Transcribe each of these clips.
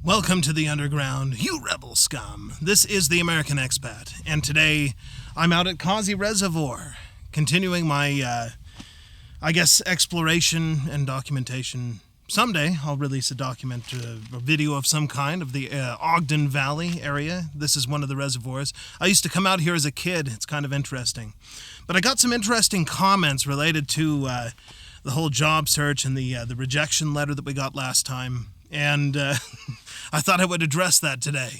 Welcome to the underground, you rebel scum. This is the American Expat, and today I'm out at Causey Reservoir, continuing my, exploration and documentation. Someday I'll release a video of some kind of the Ogden Valley area. This is one of the reservoirs. I used to come out here as a kid. It's kind of interesting. But I got some interesting comments related to the whole job search and the rejection letter that we got last time. And I thought I would address that today.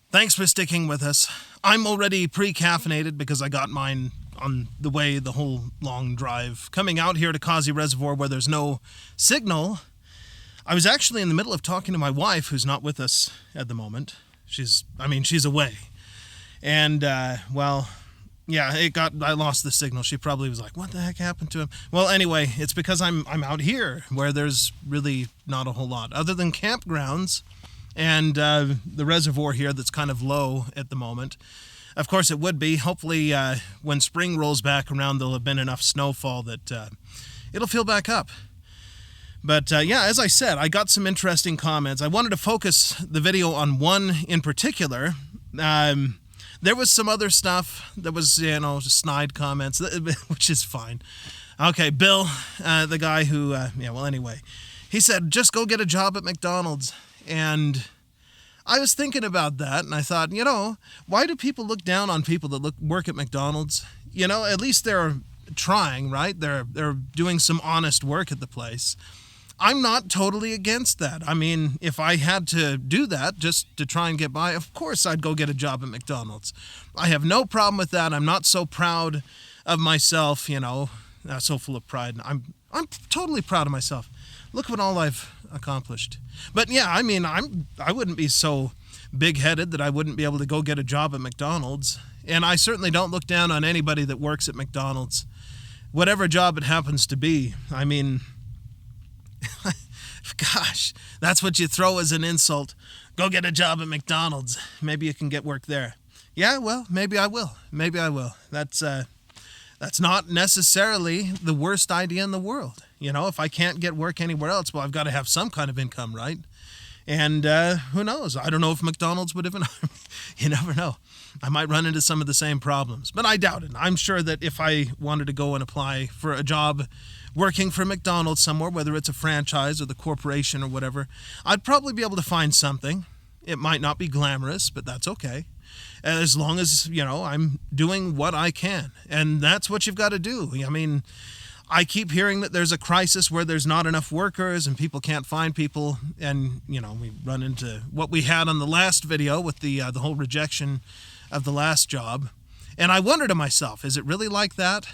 Thanks for sticking with us. I'm already pre-caffeinated because I got mine on the way the whole long drive. Coming out here to Causey Reservoir where there's no signal, I was actually in the middle of talking to my wife, who's not with us at the moment. She's away. And, I lost the signal. She probably was like, what the heck happened to him? Well, anyway, it's because I'm out here where there's really not a whole lot other than campgrounds and the reservoir here that's kind of low at the moment. Of course, it would be. Hopefully, when spring rolls back around, there'll have been enough snowfall that it'll fill back up. But, as I said, I got some interesting comments. I wanted to focus the video on one in particular. There was some other stuff that was, just snide comments, which is fine. Okay, Bill, the guy who, anyway, he said, just go get a job at McDonald's. And I was thinking about that, and I thought, why do people look down on people that work at McDonald's? At least they're trying, right? They're doing some honest work at the place. I'm not totally against that. I mean, if I had to do that just to try and get by, of course I'd go get a job at McDonald's. I have no problem with that. I'm not so proud of myself, so full of pride. I'm totally proud of myself. Look what all I've accomplished. But yeah, I wouldn't be so big-headed that I wouldn't be able to go get a job at McDonald's. And I certainly don't look down on anybody that works at McDonald's, whatever job it happens to be. I mean, gosh, that's what you throw as an insult. Go get a job at McDonald's. Maybe you can get work there. Yeah, well, maybe I will. That's not necessarily the worst idea in the world. If I can't get work anywhere else, well, I've got to have some kind of income, right? And who knows? I don't know if McDonald's would even... You never know. I might run into some of the same problems, but I doubt it. I'm sure that if I wanted to go and apply for a job working for McDonald's somewhere, whether it's a franchise or the corporation or whatever, I'd probably be able to find something. It might not be glamorous, but that's okay. As long as, I'm doing what I can. And that's what you've got to do. I mean, I keep hearing that there's a crisis where there's not enough workers and people can't find people. And, we run into what we had on the last video with the whole rejection of the last job. And I wonder to myself, is it really like that?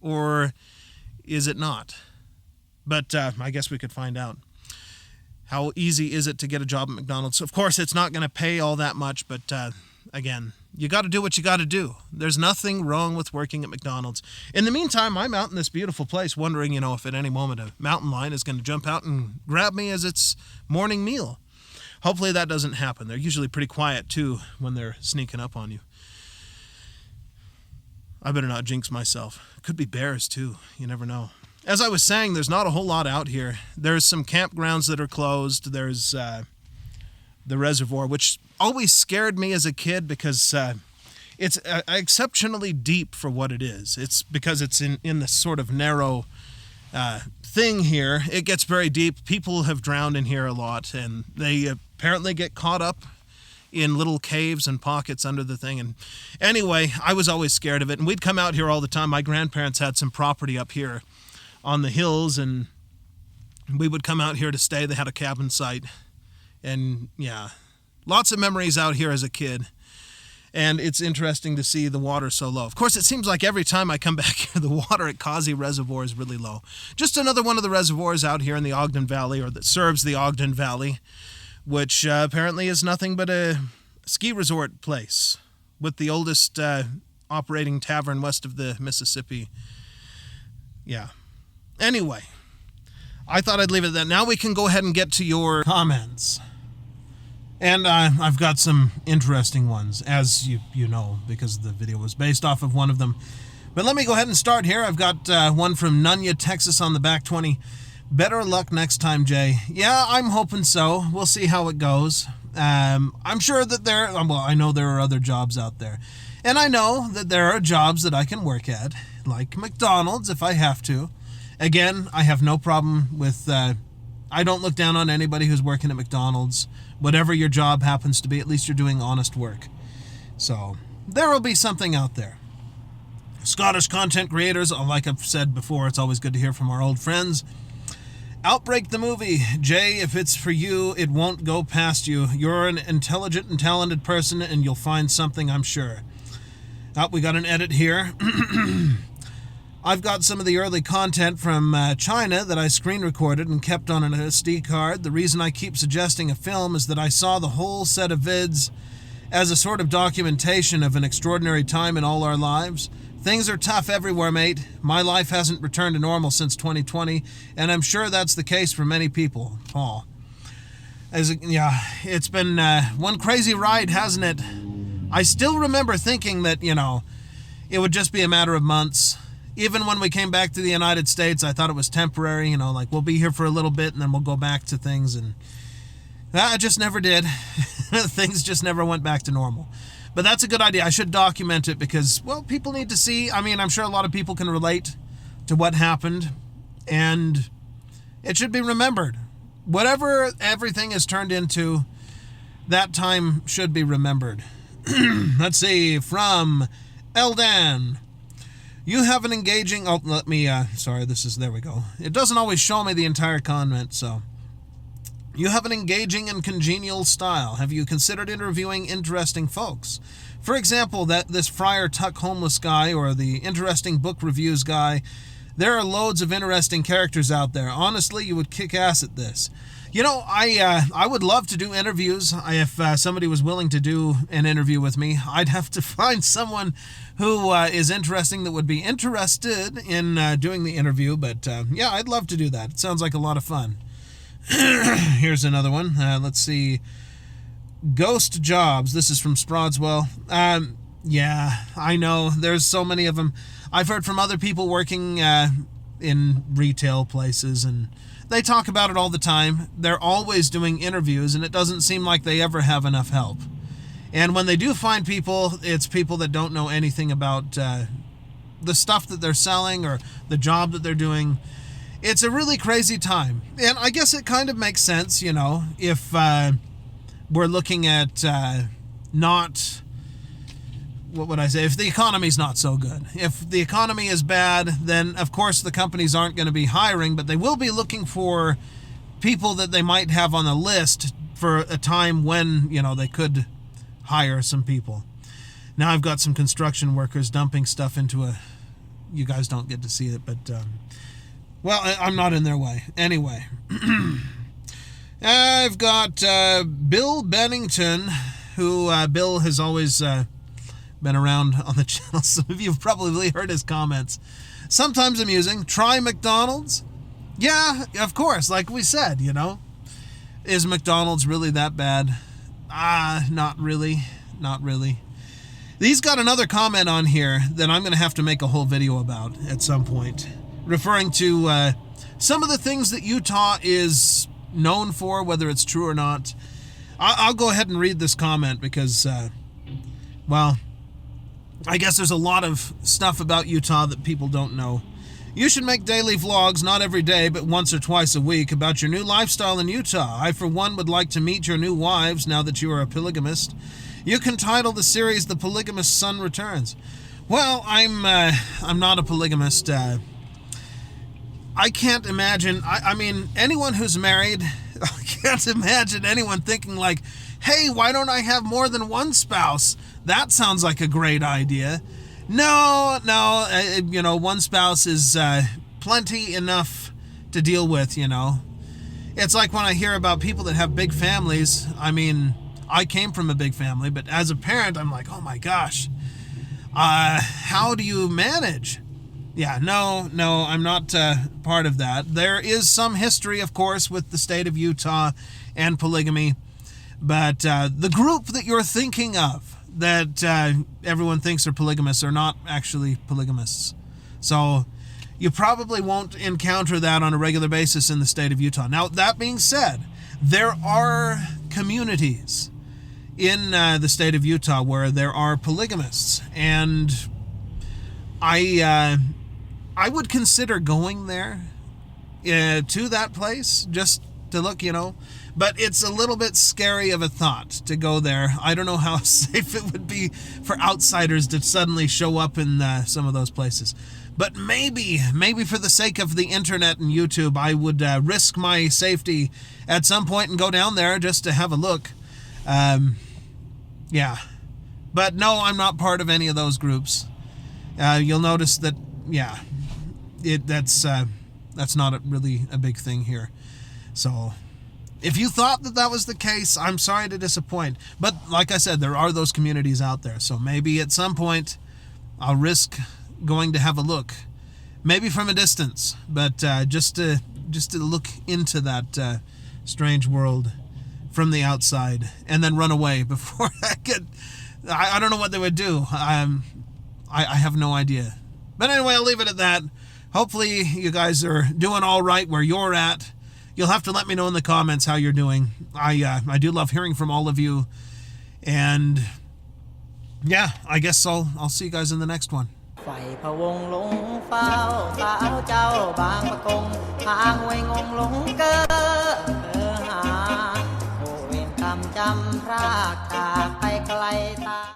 Or is it not? But I guess we could find out. How easy is it to get a job at McDonald's? Of course, it's not going to pay all that much, but again, you got to do what you got to do. There's nothing wrong with working at McDonald's. In the meantime, I'm out in this beautiful place wondering, if at any moment a mountain lion is going to jump out and grab me as its morning meal. Hopefully that doesn't happen. They're usually pretty quiet, too, when they're sneaking up on you. I better not jinx myself. It could be bears, too. You never know. As I was saying, there's not a whole lot out here. There's some campgrounds that are closed. There's the reservoir, which always scared me as a kid because it's exceptionally deep for what it is. It's because it's in this sort of narrow thing here. It gets very deep. People have drowned in here a lot, and they apparently get caught up in little caves and pockets under the thing. And anyway, I was always scared of it, and we'd come out here all the time. My grandparents had some property up here on the hills, and we would come out here to stay. They had a cabin site, and yeah, lots of memories out here as a kid. And it's interesting to see the water so low. Of course, it seems like every time I come back here, the water at Causey Reservoir is really low. Just another one of the reservoirs out here in the Ogden Valley, or that serves the Ogden Valley, which apparently is nothing but a ski resort place with the oldest operating tavern west of the Mississippi. Yeah. Anyway, I thought I'd leave it at that. Now we can go ahead and get to your comments. And I've got some interesting ones, as you know, because the video was based off of one of them. But let me go ahead and start here. I've got one from Nunya, Texas on the back 20. Better luck next time, Jay. Yeah, I'm hoping so. We'll see how it goes. I'm sure that I know there are other jobs out there. And I know that there are jobs that I can work at, like McDonald's if I have to. Again, I have no problem with, I don't look down on anybody who's working at McDonald's. Whatever your job happens to be, at least you're doing honest work. So, there will be something out there. Scottish content creators, like I've said before, it's always good to hear from our old friends. Outbreak the movie. Jay, if it's for you, it won't go past you. You're an intelligent and talented person, and you'll find something, I'm sure. We got an edit here. I've got some of the early content from China that I screen recorded and kept on an SD card. The reason I keep suggesting a film is that I saw the whole set of vids as a sort of documentation of an extraordinary time in all our lives. Things are tough everywhere, mate. My life hasn't returned to normal since 2020, and I'm sure that's the case for many people. Paul. It's been one crazy ride, hasn't it? I still remember thinking that, it would just be a matter of months. Even when we came back to the United States, I thought it was temporary, like we'll be here for a little bit and then we'll go back to things, and I just never did. Things just never went back to normal. But that's a good idea. I should document it because, well, people need to see. I'm sure a lot of people can relate to what happened, and it should be remembered. Whatever everything is turned into, that time should be remembered. Let's see, from Eldan. You have an engaging... Oh, let me... there we go. It doesn't always show me the entire comment, so... You have an engaging and congenial style. Have you considered interviewing interesting folks? For example, this Friar Tuck homeless guy or the interesting book reviews guy. There are loads of interesting characters out there. Honestly, you would kick ass at this. I would love to do interviews. If somebody was willing to do an interview with me, I'd have to find someone who is interesting that would be interested in doing the interview. But yeah, I'd love to do that. It sounds like a lot of fun. Here's another one. Let's see. Ghost jobs. This is from Sprodswell. Yeah, I know. There's so many of them. I've heard from other people working in retail places, and they talk about it all the time. They're always doing interviews, and it doesn't seem like they ever have enough help. And when they do find people, it's people that don't know anything about the stuff that they're selling or the job that they're doing. It's a really crazy time. And I guess it kind of makes sense, if we're looking at if the economy's not so good. If the economy is bad, then of course the companies aren't going to be hiring, but they will be looking for people that they might have on a list for a time when, they could hire some people. Now I've got some construction workers dumping stuff into you guys don't get to see it, but... Well, I'm not in their way. Anyway. I've got Bill Bennington, who Bill has always been around on the channel. Some of you have probably heard his comments. Sometimes amusing. Try McDonald's? Yeah, of course. Like we said, Is McDonald's really that bad? Not really. Not really. He's got another comment on here that I'm going to have to make a whole video about at some point, referring to some of the things that Utah is known for, whether it's true or not. I'll go ahead and read this comment because, I guess there's a lot of stuff about Utah that people don't know. You should make daily vlogs, not every day, but once or twice a week, about your new lifestyle in Utah. I, for one, would like to meet your new wives now that you are a polygamist. You can title the series The Polygamist Son Returns. Well, I'm not a polygamist. I can't imagine, I mean, anyone who's married, I can't imagine anyone thinking like, hey, why don't I have more than one spouse? That sounds like a great idea. No, one spouse is plenty enough to deal with, It's like when I hear about people that have big families. I mean, I came from a big family, but as a parent, I'm like, oh my gosh, how do you manage? Yeah, no, I'm not part of that. There is some history, of course, with the state of Utah and polygamy. But the group that you're thinking of, that everyone thinks are polygamists are not actually polygamists. So you probably won't encounter that on a regular basis in the state of Utah. Now, that being said, there are communities in the state of Utah where there are polygamists, and I would consider going there to that place just to look, but it's a little bit scary of a thought to go there. I don't know how safe it would be for outsiders to suddenly show up in some of those places. But maybe for the sake of the internet and YouTube, I would risk my safety at some point and go down there just to have a look. Yeah. But no, I'm not part of any of those groups. You'll notice that, that's not really a big thing here. So if you thought that was the case, I'm sorry to disappoint. But like I said, there are those communities out there. So maybe at some point I'll risk going to have a look, maybe from a distance, but just to look into that strange world from the outside, and then run away before I don't know what they would do. I have no idea. But anyway, I'll leave it at that. Hopefully you guys are doing all right where you're at. You'll have to let me know in the comments how you're doing. I do love hearing from all of you, and yeah, I guess I'll see you guys in the next one. ไฟพะวงหลงเฝ้าสาวเจ้าบางประกงพาหวยงงหลงเกอหาโอเวรกรรมจำพราก